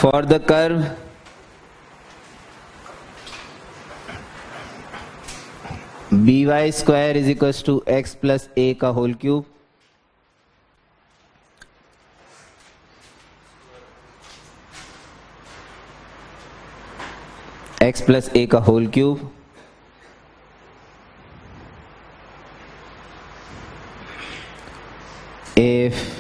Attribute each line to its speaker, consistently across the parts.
Speaker 1: For the curve by square is equals to x plus a का whole cube, x plus a का whole cube if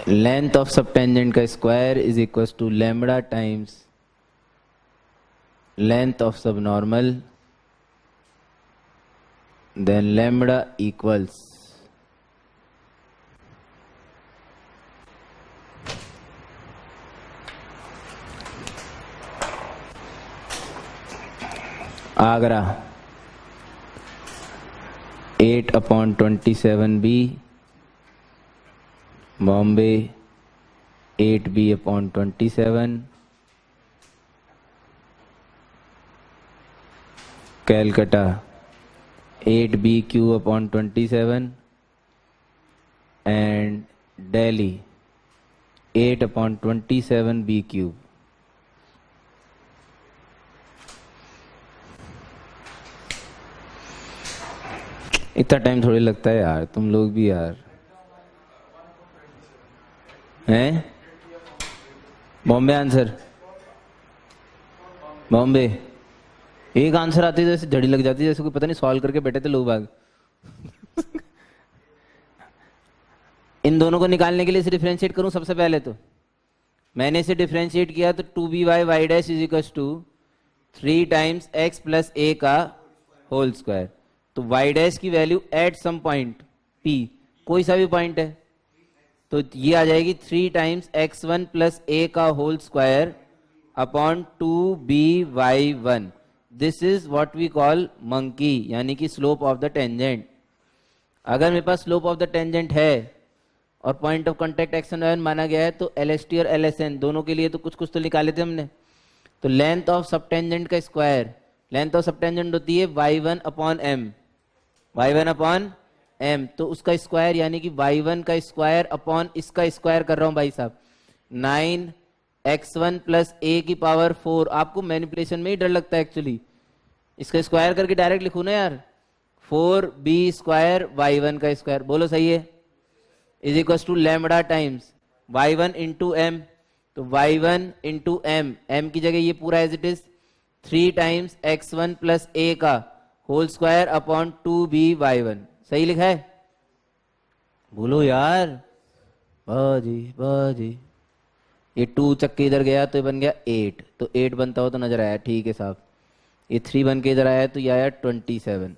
Speaker 1: length of subtangent का square is equals to lambda times length of subnormal, then lambda equals Agra 8/27b, Bombay 8b/27, Calcutta 8bq/27 and Delhi 8/27b³। इतना time थोड़ी लगता है यार, तुम लोग भी यार हैं। बॉम्बे आंसर, बॉम्बे एक आंसर आती है जैसे झड़ी लग जाती है, जैसे कोई पता नहीं सॉल्व करके बैठे थे लोग बाग। इन दोनों को निकालने के लिए इसे डिफरेंशिएट करूं। सबसे पहले तो मैंने इसे डिफरेंशिएट किया तो 2by y dash is equal to 3 times x plus a का होल स्क्वायर। तो y डैश की value at some point p, कोई सा भी पॉइंट है, तो ये आ जाएगी 3 टाइम्स x1 प्लस a का whole square upon 2by1। This is what we call मंकी, यानी कि स्लोप ऑफ द टेंजेंट। अगर मेरे पास स्लोप ऑफ द टेंजेंट है और point of contact x1 y1 माना गया है, तो LST और LSN दोनों के लिए तो कुछ कुछ तो निकाले थे हमने। तो लेंथ ऑफ सबटेंजेंट का स्क्वायर, लेंथ ऑफ सबटेंजेंट होती है y1/m, y1/m, तो उसका स्क्वायर यानी कि y1 का स्क्वायर अपॉन इसका स्क्वायर कर रहा हूं भाई साहब, 9x1 प्लस a की पावर 4। आपको मैनिपुलेशन में ही डर लगता है एक्चुअली, इसका स्क्वायर करके डायरेक्ट लिखू ना यार, 4b स्क्वायर y1 का स्क्वायर, बोलो सही है, is equal to lambda times y1 into m। तो y1 इंटू m की जगह ये पूरा as it is 3 times x1 plus a का होल स्क्वायर अपॉन 2by1। सही लिखा है, बोलो यार। बाजी बाजी, ये 2 चक्के इधर गया तो ये बन गया 8, तो 8 बनता हो तो नजर आया, ठीक है साहब। ये 3 बन के इधर आया तो ये आया 27,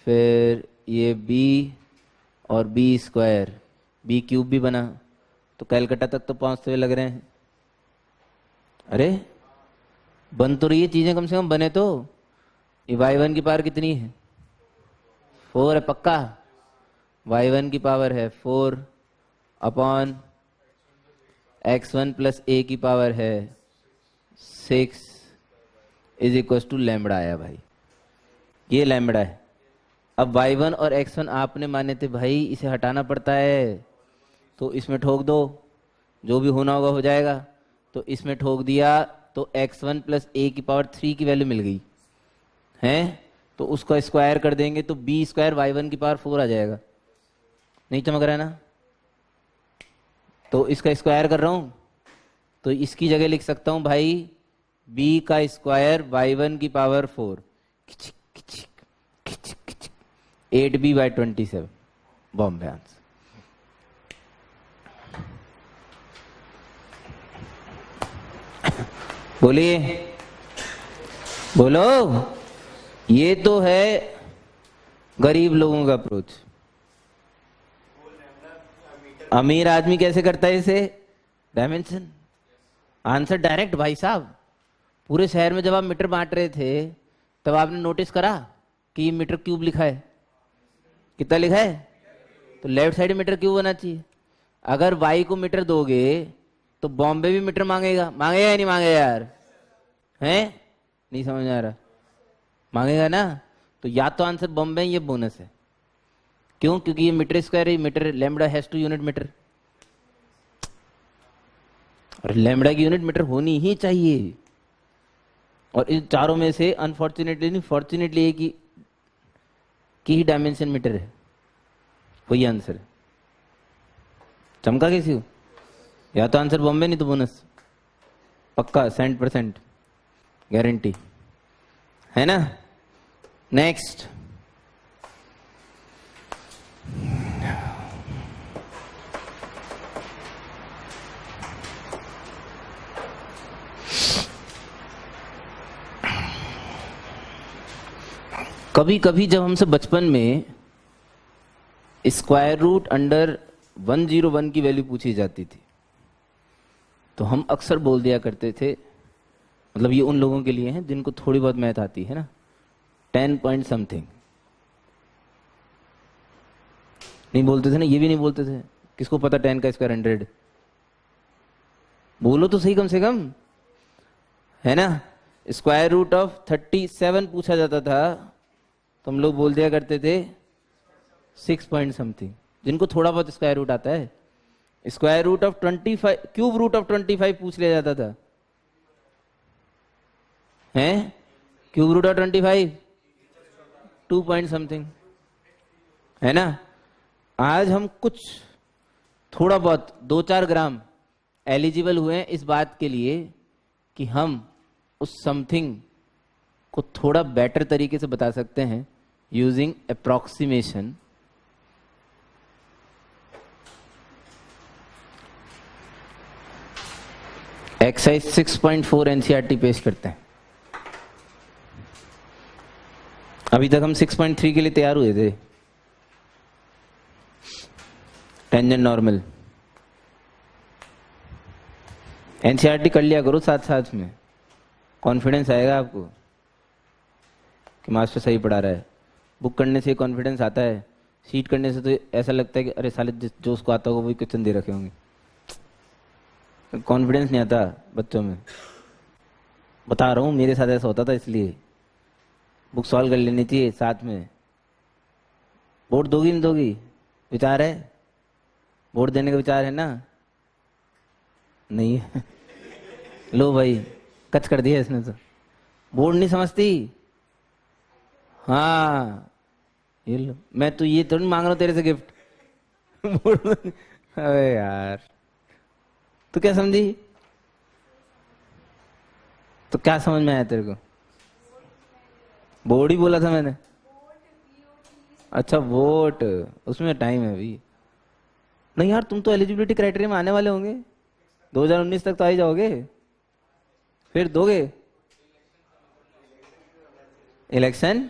Speaker 1: फिर ये b और b स्क्वायर, b क्यूब भी बना, तो कैलकाटा तक तो पहुंचते हुए लग रहे हैं। अरे बन तो रही है चीजें, कम से कम बने तो। ये y1 की पावर कितनी है, 4 है पक्का, y1 की पावर है 4 अपॉन x1 प्लस a की पावर है 6 इज इक्वल टू लैम्बडा आया भाई, ये लैम्बडा है। अब y1 और x1 आपने माने थे भाई, इसे हटाना पड़ता है, तो इसमें ठोक दो, जो भी होना होगा हो जाएगा। तो इसमें ठोक दिया तो x1 प्लस a की पावर 3 की वैल्यू मिल गई है, तो उसका स्क्वायर कर देंगे तो b स्क्वायर y1 की पावर 4 आ जाएगा। नहीं चमक रहा है ना, तो इसका स्क्वायर कर रहा हूं, तो इसकी जगह लिख सकता हूं भाई b का स्क्वायर y1 की पावर 4, 8b/27, बॉम्बे आंसर। बोलिए, बोलो, ये तो है गरीब लोगों का अप्रोच। अमीर आदमी कैसे करता है इसे, डायमेंशन। आंसर डायरेक्ट भाई साहब। पूरे शहर में जब आप मीटर बांट रहे थे तब आपने नोटिस करा कि ये मीटर क्यूब लिखा है, कितना लिखा है, तो लेफ्ट साइड मीटर क्यूब होना चाहिए। अगर वाई को मीटर दोगे तो बॉम्बे भी मीटर मांगेगा, मांगेगा या नहीं मांगेगा यार, हैं? नहीं समझ आ रहा, मांगेगा ना। तो या तो आंसर बॉम्बे है, ये बोनस है। क्यों? क्योंकि ये मीटर स्क्वायर है, metre lambda has to unit metre. और लैम्बडा की यूनिट मीटर होनी ही चाहिए। और इन चारों में से अनफॉर्चुनेटली नहीं फॉर्चुनेटली एक की ही डायमेंशन मीटर है, वही आंसर है। चमका कैसी हो? या तो आंसर बॉम्बे नहीं तो बोनस, पक्का 100% गारंटी है ना। नेक्स्ट, कभी कभी जब हमसे बचपन में स्क्वायर रूट अंडर 101 की वैल्यू पूछी जाती थी तो हम अक्सर बोल दिया करते थे, मतलब ये उन लोगों के लिए है जिनको थोड़ी बहुत मैथ आती है ना, 10 पॉइंट समथिंग। नहीं बोलते थे ना, ये भी नहीं बोलते थे। किसको पता 10 का स्क्वायर 100? बोलो तो सही कम से कम, है ना। स्क्वायर रूट ऑफ 37 पूछा जाता था तो हम लोग बोल दिया करते थे 6 पॉइंट समथिंग, जिनको थोड़ा बहुत स्क्वायर रूट आता है। Square root of 25, cube root of 25 पूछ लिया जाता था, हैं? Cube root of 25 2 point something, है ना। आज हम कुछ थोड़ा बहुत 2-4 ग्राम एलिजिबल हुए हैं इस बात के लिए कि हम उस समथिंग को थोड़ा बेटर तरीके से बता सकते हैं यूजिंग अप्रॉक्सीमेशन। एक्सरसाइज 6.4 एनसीईआरटी पेश करते हैं। अभी तक हम 6.3 के लिए तैयार हुए थे, टेंजेंट नॉर्मल। एनसीईआरटी कर लिया करो साथ साथ में, कॉन्फिडेंस आएगा आपको कि मास्टर सही पढ़ा रहा है। बुक करने से कॉन्फिडेंस आता है, शीट करने से तो ऐसा लगता है कि अरे साले जो उसको आता होगा वही क्वेश्चन दे रखे होंगे। कॉन्फिडेंस नहीं आता बच्चों में, बता रहा हूँ, मेरे साथ ऐसा होता था। इसलिए बुक सॉल्व कर लेनी चाहिए साथ में। बोर्ड दोगी नहीं दोगी? विचार है? बोर्ड देने का विचार है ना? नहीं है। लो भाई, कच कर दिया इसने तो। बोर्ड नहीं समझती? हाँ, ये लो, मैं तो ये तो नहीं मांग रहा हूँ तेरे से गिफ्ट। अरे यार, तो क्या समझी? तो क्या समझ में आया तेरे को? बोर्ड ही बोला था मैंने। अच्छा वोट, उसमें टाइम है अभी। नहीं यार, तुम तो एलिजिबिलिटी क्राइटेरिया में आने वाले होंगे, 2019 तक तो आ ही जाओगे। फिर दोगे इलेक्शन?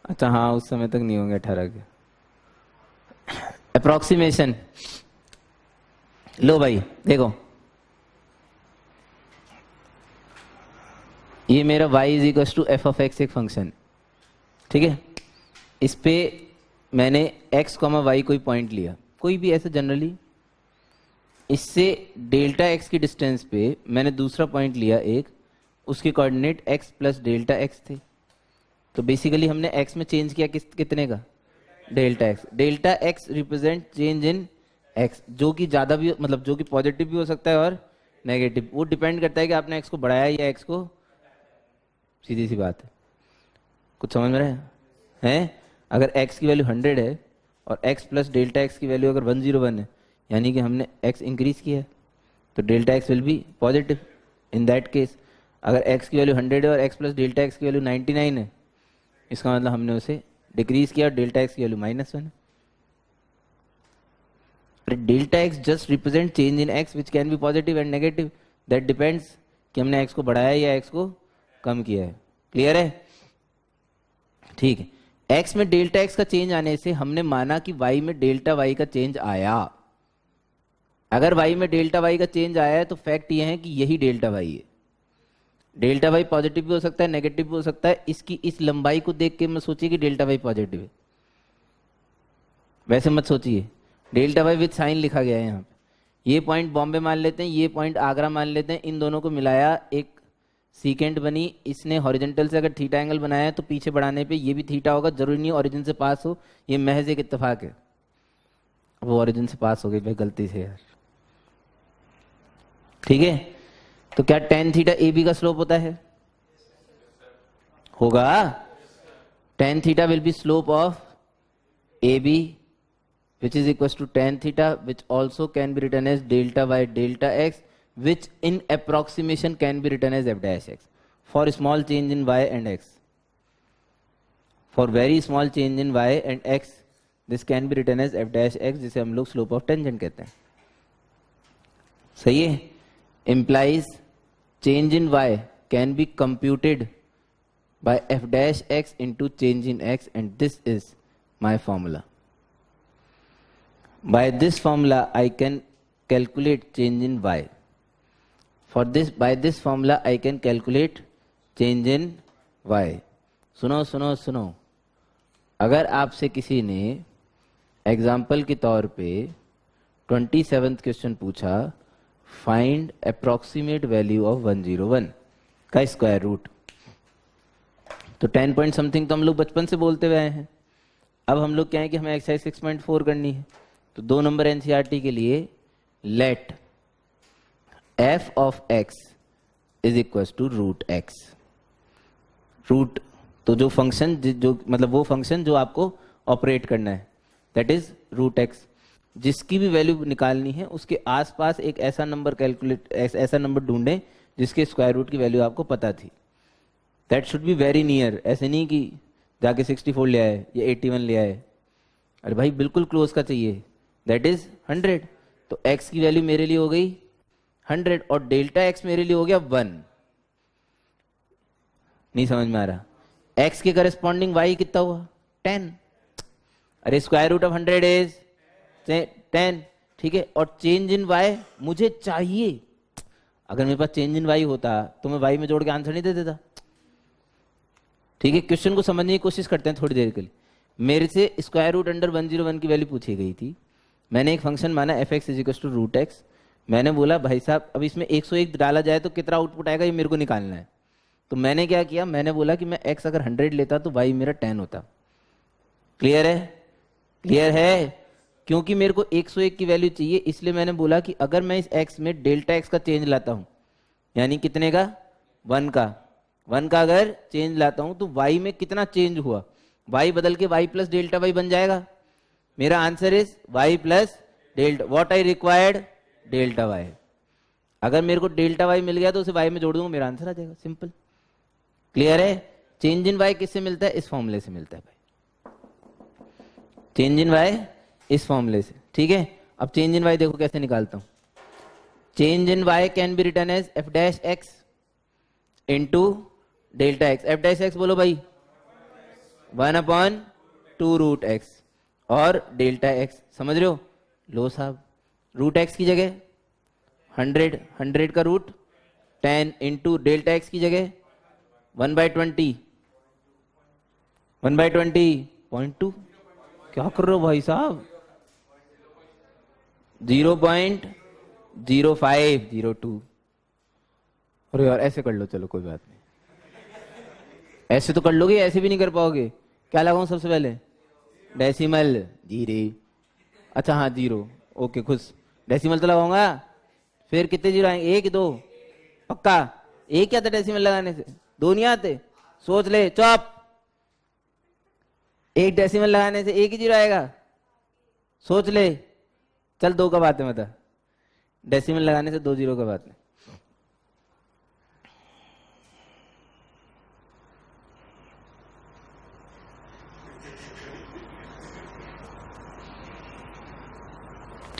Speaker 1: अच्छा हाँ, उस समय तक नहीं होंगे 18 के। अप्रोक्सीमेशन लो भाई, देखो ये मेरा y is equal to F of X एक फंक्शन, ठीक है। इस पे मैंने x, y कोई पॉइंट लिया, कोई भी ऐसे जनरली। इससे डेल्टा x की डिस्टेंस पे मैंने दूसरा पॉइंट लिया एक, उसके coordinate x plus delta x थे। तो बेसिकली हमने x में चेंज किया कितने का? Delta x। Delta x represent change in x, जो कि ज्यादा भी, मतलब जो कि पॉजिटिव भी हो सकता है और नेगेटिव। वो डिपेंड करता है कि आपने x को बढ़ाया या x को, सीधी सी बात है। कुछ समझ में रहा है? अगर x की वैल्यू 100 है और x प्लस डेल्टा x की वैल्यू अगर 101 है, यानी कि हमने x इंक्रीज किया है, तो delta x will be positive in that case. अगर x की वैल्यू 100 है और x प्लस डेल्टा x की वैल्यू 99 है, इसका मतलब हमने उसे डिक्रीज किया और डेल्टा x की value -1। Delta x just represent change in x which can be positive and negative, that depends कि हमने x को बढ़ाया या x को कम किया है। क्लियर है? ठीक है। x में डेल्टा x का चेंज आने से हमने माना कि y में डेल्टा y का चेंज आया। अगर y में डेल्टा y का चेंज आया है तो फैक्ट ये है कि यही डेल्टा y है। डेल्टा y पॉजिटिव भी हो सकता है, नेगेटिव भी हो सकता है। इसकी इस लंबाई को देख के मैं सोचिए कि डेल्टा y पॉजिटिव है, वैसे मत सोचिए। डेल्टा y विद साइन लिखा गया है यहाँ पे। ये पॉइंट बॉम्बे मान लेते हैं, ये पॉइंट आगरा मान लेते हैं, इन दोनों को मिलाया एक सीकेंट बनी। इसने हॉरिजॉन्टल से अगर थीटा एंगल बनाया तो पीछे बढ़ाने पे ये भी थीटा होगा, जरूरी नहीं ओरिजिन से पास हो, ये महज एक इत्तेफाक है। वो ओरिजिन से पास हो गई भाई गलती से यार। ठीक है, तो क्या tan थीटा ए बी का स्लोप होता है? होगा। tan theta will be slope of A B which is equals to tan theta, which also can be written as delta y delta x, which in approximation can be written as f dash x for small change in y and x. For very small change in y and x, this can be written as f dash x, जिसे हम लोग slope of tangent कहते हैं. सही है? Implies change in y can be computed by f dash x into change in x, and this is my formula. By this formula, I can calculate change in y. By this formula, I can calculate change in y. सुनो, अगर आपसे किसी ने example के तौर पे 27th question पूछा, find approximate value of 101 का स्क्वायर रूट, तो 10 पॉइंट समथिंग तो हम लोग बचपन से बोलते हुए आए हैं. अब हम लोग क्या है कि हमें एक्सरसाइज 6.4 करनी है. तो 2 नंबर एनसीईआरटी के लिए let F of X is equal to root X. Root तो जो फंक्शन जो मतलब वो फंक्शन जो आपको ऑपरेट करना है, दैट इज रूट एक्स. जिसकी भी वैल्यू निकालनी है उसके आसपास एक ऐसा नंबर ढूंढें जिसके स्क्वायर रूट की वैल्यू आपको पता थी. That should be very near. ऐसे नहीं कि जाके 64 ले आए या 81 ले आए. अरे भाई बिल्कुल क्लोज का चाहिए. That is 100. तो x की वैल्यू मेरे लिए हो गई 100 और डेल्टा x मेरे लिए हो गया 1. नहीं समझ में आ रहा? x के करस्पॉन्डिंग y कितना हुआ? 10. अरे स्क्वायर रूट ऑफ 100 इज 10. ठीक है, और चेंज इन y मुझे चाहिए. अगर मेरे पास चेंज इन y होता तो मैं y में जोड़ के आंसर नहीं दे देता. ठीक है, क्वेश्चन को समझने की कोशिश करते हैं थोड़ी देर के लिए. मेरे से स्क्वायर रूट अंडर 101 की वैल्यू पूछी गई थी. मैंने एक फंक्शन माना F X is equal to root X. मैंने बोला भाई साहब अब इसमें 101 डाला जाए तो कितना आउटपुट आएगा ये मेरे को निकालना है. तो मैंने क्या किया, मैंने बोला कि मैं x अगर 100 लेता तो y मेरा 10 होता. क्लियर है? क्लियर है? क्योंकि मेरे को 101 की वैल्यू चाहिए, इसलिए मैंने बोला कि अगर मैं इस x में डेल्टा x का चेंज लाता हूं, यानी कितने का? 1 का अगर चेंज लाता हूं तो y में कितना चेंज हुआ? y बदल के y प्लस डेल्टा y बन जाएगा. मेरा answer is y plus delta. What I required? Delta y. अगर मेरे को डेल्टा y मिल गया तो उसे y में जोड़ दूंगा, मेरा आंसर आ जाएगा. सिंपल. क्लियर है? चेंज इन y किससे मिलता है? इस फॉर्मूले से मिलता है भाई. चेंज इन y इस फॉर्मूले से. ठीक है, अब चेंज इन y देखो कैसे निकालता हूं. Change in y can be written as f dash x into delta x. f dash x बोलो भाई 1/2 रूट x और डेल्टा x. समझ रहे हो? लो साहब, रूट x की जगह 100 का रूट 10 इंटू डेल्टा x की जगह 1/20 1/20.2. क्या कर रहे हो भाई साहब? 0.0502. अरे यार ऐसे कर लो, चलो कोई बात नहीं. ऐसे तो कर लोगे, ऐसे भी नहीं कर पाओगे. क्या लगाऊं सबसे पहले? डेसिमल. जीरो. अच्छा हाँ 0. ओके खुश. डेसिमल तो लगाऊंगा. फिर कितने जीरो आएंगे? 1 2 पक्का? 1 क्या था डेसिमल लगाने से? 2 नहीं आते? सोच ले. चुप. 1 डेसिमल लगाने से 1 ही जीरो आएगा? सोच ले. चल 2 का बात है. मतलब डेसिमल लगाने से 2 जीरो का बात नहीं.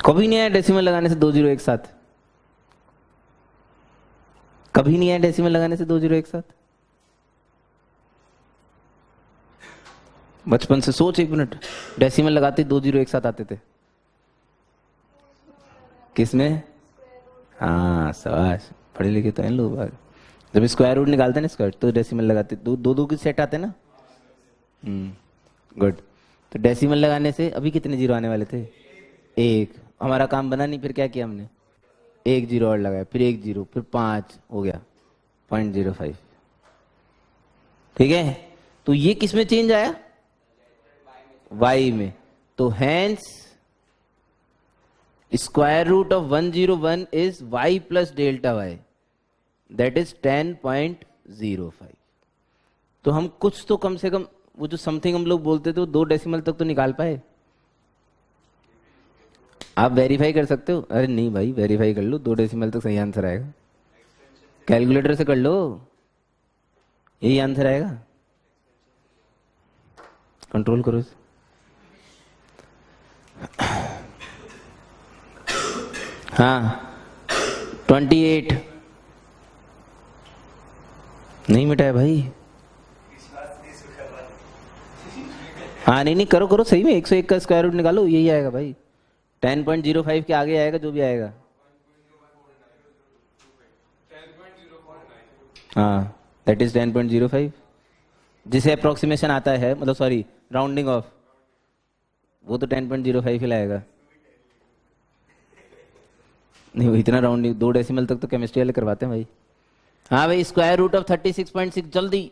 Speaker 1: कभी नहीं आया डेसिमल लगाने से 2 जीरो एक साथ. कभी नहीं आया डेसिमल लगाने से 2 जीरो एक साथ. बचपन से सोच 1 मिनट. डेसिमल लगाते 2 जीरो एक साथ आते थे. किसमें? हाँ शाबाश, पढ़े लिखे तो हैं लोग. जब स्क्वायर रूट निकालते हैं ना स्क्वायर, तो डेसिमल लगाते. दो की सेट आते ना. गुड. तो डेसिमल लगाने से अभी कितने जीरो आने वाले थे? 1. हमारा काम बना नहीं. फिर क्या किया हमने? 1 जीरो और लगाया, फिर 1 जीरो, फिर 5 हो गया 0.05. ठीक है, तो ये किस में चेंज आया? y में. तो hence square root of 101 is y plus delta Y, that is 10.05। तो हम कुछ तो कम से कम वो जो समथिंग हम लोग बोलते थे वो 2 डेसिमल तक तो निकाल पाए। आप वेरीफाई कर सकते हो? अरे नहीं भाई, वेरीफाई कर लो, 2 डेसिमल तक सही आंसर आएगा। कैलकुलेटर से कर लो, यही आंसर आएगा। कंट्रोल करो इसे। हाँ 28 नहीं मिटा है भाई। हाँ नहीं करो करो, सही में 101 का स्क्वायर रूट निकालो, यही आएगा भाई। 10.05 के आगे आएगा जो भी आएगा। हाँ दैट इज 10.05, जिसे अप्रोक्सीमेशन आता है, मतलब सॉरी राउंडिंग ऑफ, वो तो 10.05 ही लाएगा। नहीं वो इतना राउंडिंग 2 डेसिमल तक तो केमिस्ट्री वाले करवाते हैं भाई। हाँ भाई स्क्वायर रूट ऑफ 36.6, जल्दी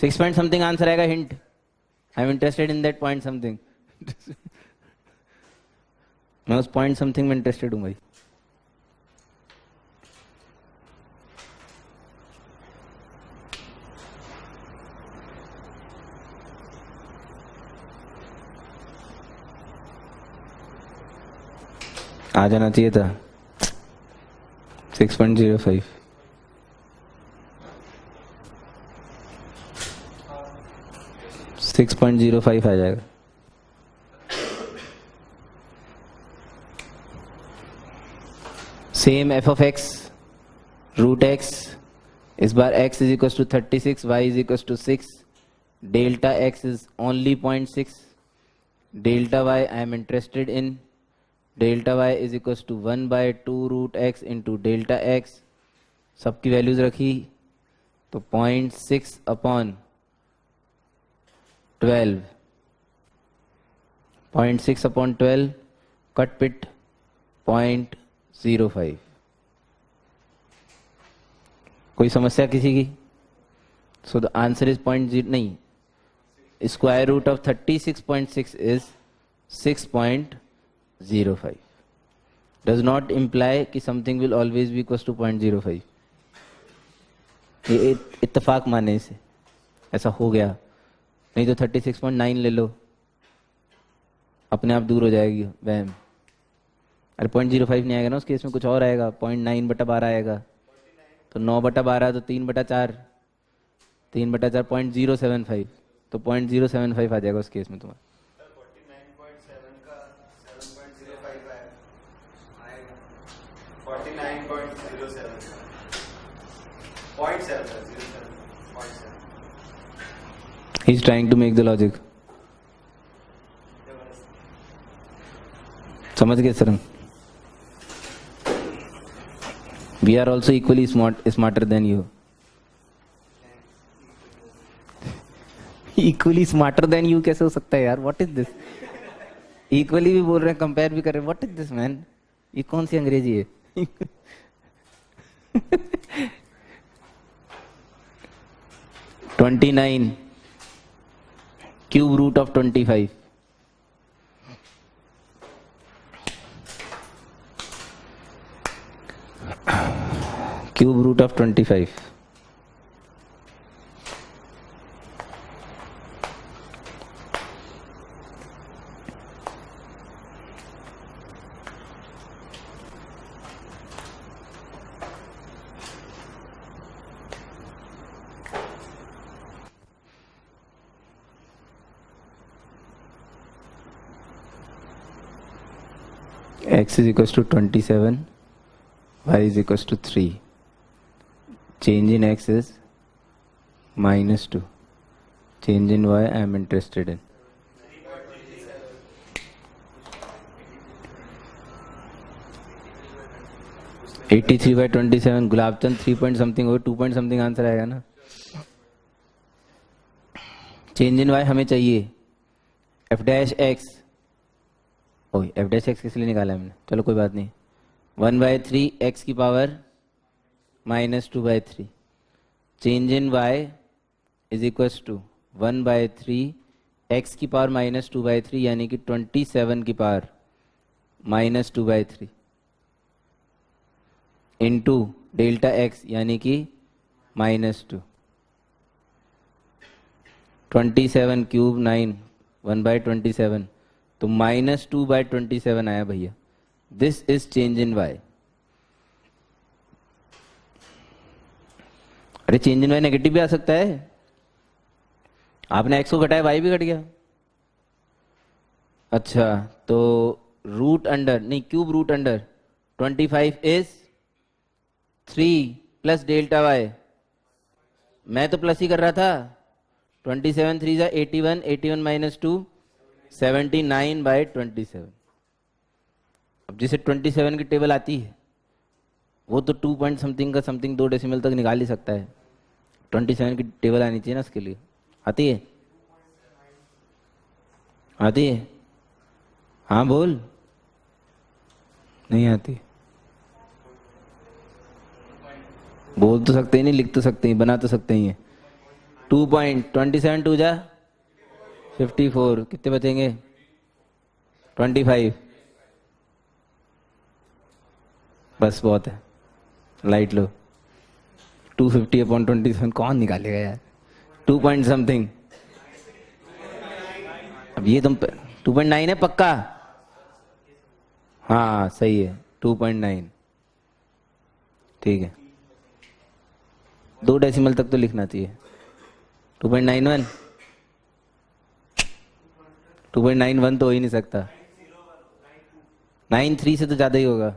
Speaker 1: 6 पॉइंट समथिंग आंसर आएगा। Hint, I am interested in that point something. मैं उस पॉइंट समथिंग में इंटरेस्टेड हूं भाई। आ जाना चाहिए था 6.05। सिक्स 6.05 आ जाएगा। Same F of x root x, इस बार x is equal to 36, y is equal to 6, delta x is only 0.6, delta y I am interested in, delta y is equal to 1/2 root x into delta x, सबकी values रखी तो 0.6 upon 12, 0.6 upon 12, cut पिट 0.05। कोई समस्या किसी की? So the answer is 0.0 नहीं, square root of 36.6 is 6.05। Does not imply कि something will always be equal to 0.05। ये इत्तेफाक माने इसे, ऐसा हो गया, नहीं तो 36.9 ले लो, अपने आप दूर हो जाएगी वहम। अरे 0.05 नहीं आएगा ना उस केस में, कुछ और आएगा, 0.9/12 आएगा, तो 9/12 तो 3/4, 3/4 0.075, तो 0.075 आ जाएगा उस केस में तुम्हारा।
Speaker 2: 49.7 का 7.05 आएगा, 49.07 0.7 0.7।
Speaker 1: He is trying to make the logic. समझ गए sir? We are also equally smarter than you. Equally smarter than you कैसे हो सकता है यार? What is this? Equally भी बोल रहे हैं, कंपेयर भी कर रहे हैं. What is this man? ये कौन सी अंग्रेजी है? 29 cube root of 25. Cube root of 25. X is equals to 27, y is equals to 3. Change in x is -2. Change in y I am interested in. (83 by 27). Gulabchand 3 point something हो, 2 point something answer आएगा ना। Change in y हमें चाहिए f dash x, ओए f dash x किस लिए निकाला हमने, चलो कोई बात नहीं, 1/3 x की power -2/3। Change in y is equal to 1/3 x की पावर -2/3 यानी कि 27 की पावर -2/3 इंटू डेल्टा x यानी कि -2, 27 क्यूब 9, 1/27, तो -2/27 आया भैया। This is change in y। अरे चेंज इन y नेगेटिव भी आ सकता है। आपने x को घटाया, y भी घट गया। अच्छा, तो रूट अंडर नहीं, cube root under 25 is 3 plus delta y। मैं तो प्लस ही कर रहा था। 27 3 जा 81, 81 -2 79/27। अब जिसे 27 की टेबल आती है वो तो 2 पॉइंट समथिंग का समथिंग 2 डेसिमल तक निकाल ही सकता है। 27 की टेबल आनी चाहिए ना उसके लिए। आती है? आती है? हाँ बोल। नहीं आती? बोल तो सकते ही नहीं, लिख तो सकते ही, बना तो सकते ही है। 2.27 2 जा 54, कितने बचेंगे? 25। बस बहुत है, लाइट लो। 250/27 कौन निकालेगा यार? 2 पॉइंट समथिंग। अब ये तुम 2.9 है पक्का? हाँ सही है, 2.9। ठीक है, 2 डेसिमल तक तो लिखना चाहिए। 2.91, 2.91 तो हो ही नहीं सकता। 93 से तो ज्यादा ही होगा।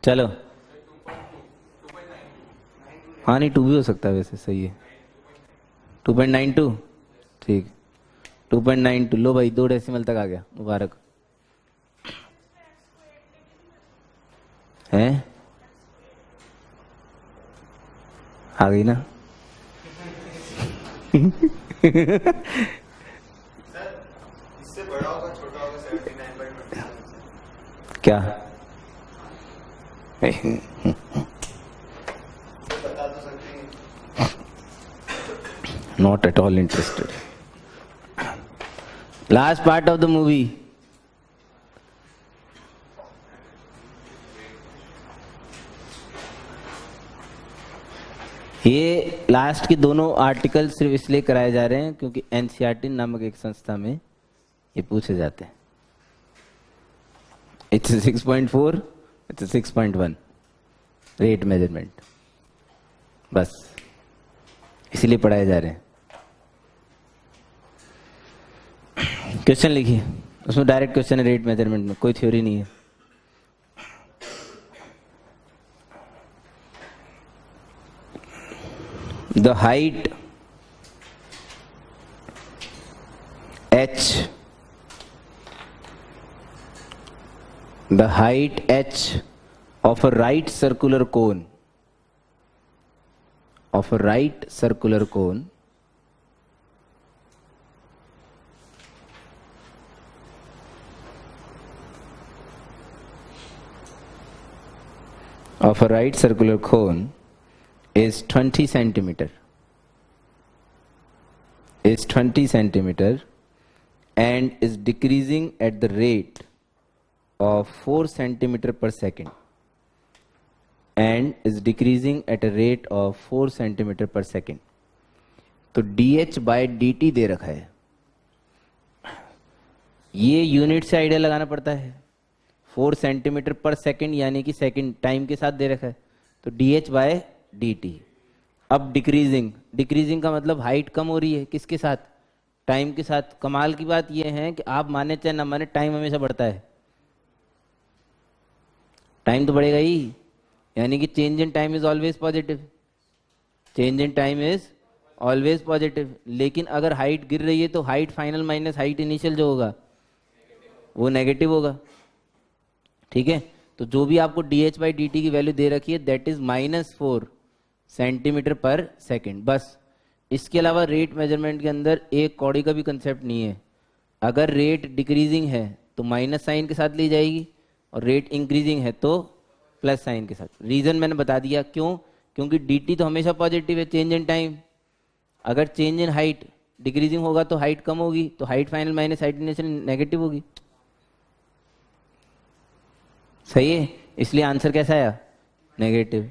Speaker 1: चलो, हाँ नहीं 2 भी हो सकता है वैसे, सही है। 2.92, ठीक। 2.92 लो भाई, 2 डेसिमल तक आ गया, मुबारक है। आ गई ना?
Speaker 2: सर इससे बड़ा होगा छोटा होगा 79/27?
Speaker 1: क्या?
Speaker 2: बता तो सकते हैं।
Speaker 1: Not at all interested. Last part of the movie. ये लास्ट के दोनों आर्टिकल सिर्फ इसलिए कराए जा रहे हैं क्योंकि एनसीईआरटी नामक एक संस्था में ये पूछे जाते हैं। इट्स 6.4, इट्स 6.1 रेट मेजरमेंट, बस इसीलिए पढ़ाए जा रहे हैं। क्वेश्चन लिखिए, उसमें डायरेक्ट क्वेश्चन है रेट मेजरमेंट में, कोई थ्योरी नहीं है। The height h, the height h of a right circular cone, of a right circular cone of a right circular cone is 20 centimeter, is 20 centimeter and is decreasing at the rate of 4 centimeter per second, and is decreasing at a rate of 4 centimeter per second। तो dh/dt दे रखा है, ये unit से idea लगाना पड़ता है। 4 centimetre पर second यानी कि सेकंड टाइम के साथ दे रखा है, तो dh/dt। अब डिक्रीजिंग, डिक्रीजिंग का मतलब हाइट कम हो रही है, किसके साथ? टाइम के साथ। कमाल की बात यह है कि आप माने चाहे ना माने, टाइम हमेशा बढ़ता है। टाइम तो बढ़ेगा ही, यानी कि change in time is always positive, change in time is always positive. लेकिन अगर हाइट गिर रही है तो height final minus height initial जो होगा वो नेगेटिव होगा। ठीक है, तो जो भी आपको dh/dt की वैल्यू दे रखी है दैट इज -4 सेंटीमीटर पर सेकेंड, बस। इसके अलावा रेट मेजरमेंट के अंदर एक कौड़ी का भी कंसेप्ट नहीं है। अगर रेट डिक्रीजिंग है तो माइनस साइन के साथ ली जाएगी, और रेट इंक्रीजिंग है तो प्लस साइन के साथ। रीजन मैंने बता दिया, क्यों? क्योंकि dt तो हमेशा पॉजिटिव है, चेंज इन टाइम। अगर चेंज इन हाइट डिक्रीजिंग होगा तो हाइट कम होगी, तो height final minus height initial negative होगी। सही है, इसलिए आंसर कैसा आया? नेगेटिव।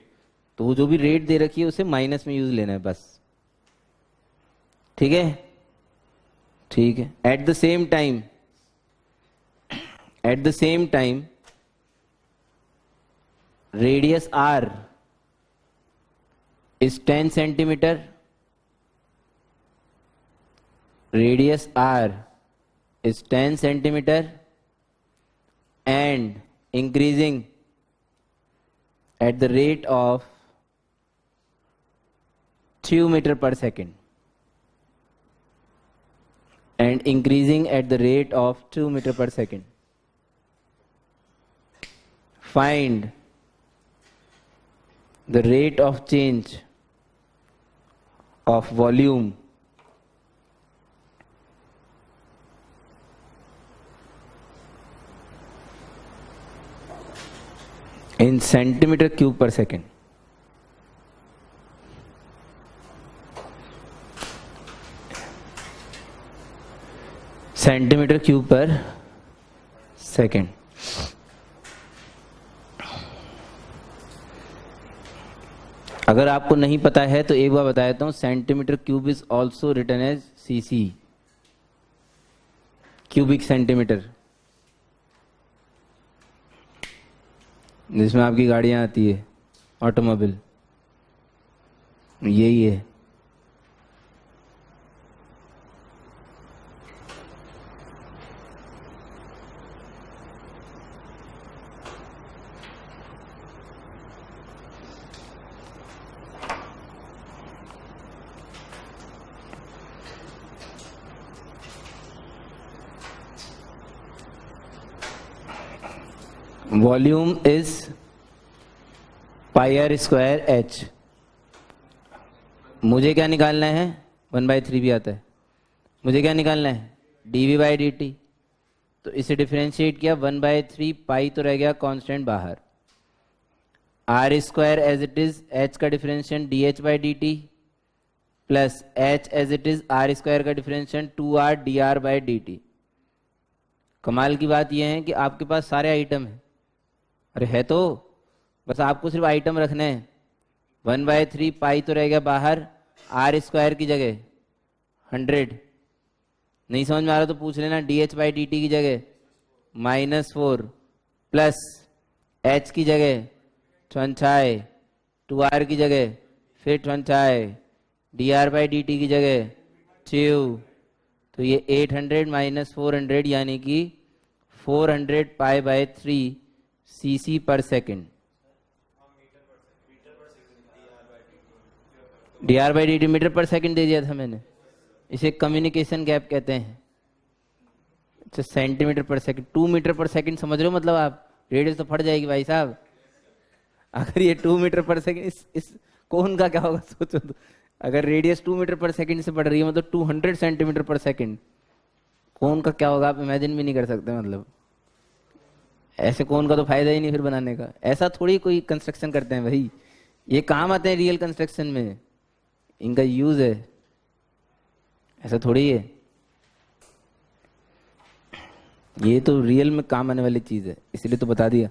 Speaker 1: तो वो जो भी रेट दे रखी है उसे माइनस में यूज लेना है बस। ठीक है, ठीक है। At the same time radius r is 10 centimeter. Radius r is 10 centimeter and increasing at the rate of 2 meter per second. And increasing at the rate of 2 meter per second. Find the rate of change of volume in centimeter cube per second. Centimetre cube पर second. अगर आपको नहीं पता है तो एक बार बता देता हूं, centimetre cube is also written as CC, cubic centimetre, जिसमें आपकी गाड़ियां आती है, ऑटोमोबाइल, यही है। Volume is pi r square h. मुझे क्या निकालना है? 1/3 भी आता है। मुझे क्या निकालना है? dv by d T. तो इसे डिफरेंशिएट किया, 1/3 पाई तो रह गया कांस्टेंट बाहर, r square as it is, h का differentiation d by d t plus h as it is, r square का differentiation 2r dr by d t. कमाल की बात यह है कि आपके पास सारे आइटम है। अरे है तो, बस आपको सिर्फ आइटम रखना है। 1/3 पाई तो रह गया बाहर, आर स्क्वायर की जगह 100। नहीं समझ में आ रहा तो पूछ लेना, डी बाई डी टी की जगह -4 प्लस एच की जगह 25, 2r की जगह फिर 25, dr बाई डी टी की जगह 2। तो ये 800 माइनस 400 यानी कि 400 पाई बाई 3 cc पर second. dr by d t metre पर सेकेंड दे दिया था मैंने, इसे कम्युनिकेशन गैप कहते हैं। अच्छा, सेंटीमीटर पर सेकेंड, 2 मीटर पर सेकेंड समझ रहे हो? मतलब आप रेडियस तो फट जाएगी भाई साहब। अगर ये 2 मीटर पर सेकेंड, इस कोन का क्या होगा सोचो तो। अगर रेडियस 2 मीटर पर सेकेंड से बढ़ रही है मतलब 200 सेंटीमीटर पर सेकेंड, कोन का क्या होगा आप इमेजिन भी नहीं कर सकते। मतलब ऐसे कोन का तो फायदा ही नहीं फिर बनाने का। ऐसा थोड़ी कोई कंस्ट्रक्शन करते हैं भाई, ये काम आते हैं रियल कंस्ट्रक्शन में, इनका यूज है, ऐसा थोड़ी है। ये तो रियल में काम आने वाली चीज है, इसलिए तो बता दिया।